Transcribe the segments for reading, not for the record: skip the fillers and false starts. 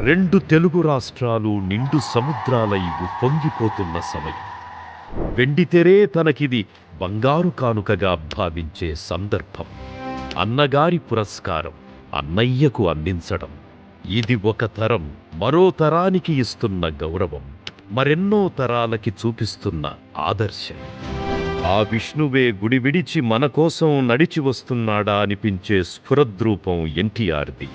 రెండు తెలుగు రాష్ట్రాలు నిండు సముద్రాలై పొంగిపోతున్న సమయం. వెండితెరే తనకిది బంగారు కానుకగా భావించే సందర్భం. అన్నగారి పురస్కారం అన్నయ్యకు అందించడం. ఇది ఒక తరం మరో తరానికి ఇస్తున్న గౌరవం, మరెన్నో తరాలకి చూపిస్తున్న ఆదర్శం. ఆ విష్ణువే గుడి విడిచి మన కోసం నడిచి వస్తున్నాడా అనిపించే స్ఫురద్రూపం ఎన్టీఆర్ది.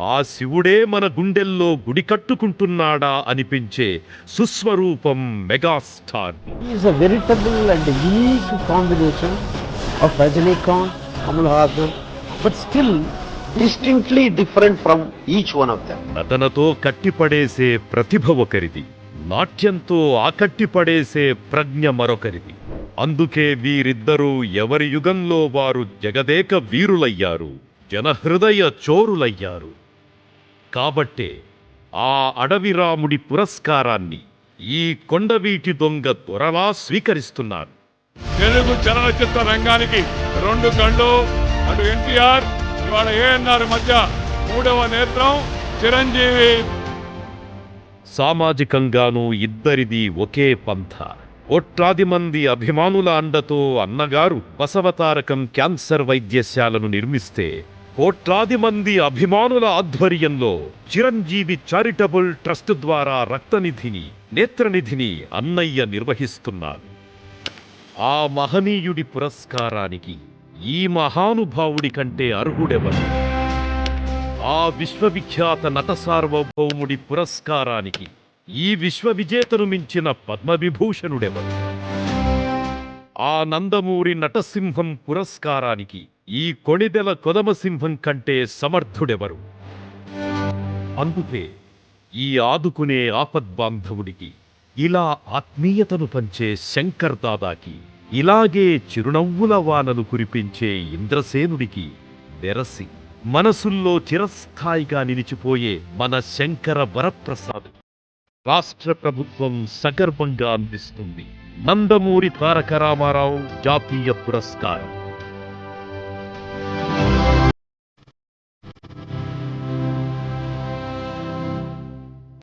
ఆ శివుడే మన గుండెల్లో గుడి కట్టుకుంటున్నాడా అనిపించే సుస్వరూపం megastar. Is a veritable and unique combination of Rajinikanth, Kamal Haasan, but still distinctly different from each one of them. నటనతో కట్టిపడేసే ప్రతిభ ఒకరిది, నాట్యంతో ఆకట్టిపడేసే ప్రజ్ఞ మరొకరిది. అందుకే వీరిద్దరూ ఎవరి యుగంలో వారు జగదేక వీరులయ్యారు, జనహృదయ చోరులయ్యారు. కాబట్టే ఆ అడవిరాముడి పురస్కారాన్ని ఈ కొండవీటి దొంగ త్వరలా స్వీకరిస్తున్నారు. తెలుగు చలనచిత్ర రంగానికి రెండు కళ్ళు, అటు ఎన్టీఆర్, ఇవాళ ఏఎన్ఆర్ మధ్య మూడవ నేత్రం చిరంజీవి. సామాజికంగానూ ఇద్దరిది ఒకే పంథ. కోట్లాది మంది అభిమానుల అండతో అన్నగారు బసవతారకం క్యాన్సర్ వైద్యశాలను నిర్మిస్తే, కోట్లాది మంది అభిమానుల ఆధ్వర్యంలో చిరంజీవి చారిటబుల్ ట్రస్ట్ ద్వారా రక్తనిధిని, నేత్రనిధిని అన్నయ్య నిర్వహిస్తున్నారు. ఆ మహనీయుడి పురస్కారానికి ఈ మహానుభావుడి కంటే అర్హుడెవరు? ఆ విశ్వవిఖ్యాత నట సార్వభౌముడి పురస్కారానికి ఈ విశ్వవిజేతను మించిన పద్మవిభూషణుడెవరు? ఆ నందమూరి నటసింహం పురస్కారానికి ఈ కొణిదెల కొదమసింహం కంటే సమర్థుడెవరు? అందుకే ఈ ఆదుకునే ఆపద్బాంధవుడికి, ఇలా ఆత్మీయతను పంచే శంకర్ దాదాకి, ఇలాగే చిరునవ్వుల వానలు కురిపించే ఇంద్రసేనుడికి వెరసి మనసుల్లో చిరస్థాయిగా నిలిచిపోయే మన శంకర వరప్రసాద్ రాష్ట్ర ప్రభుత్వం సగర్వంగా అందిస్తుంది నందమూరి తారక రామారావు జాతీయ పురస్కారం.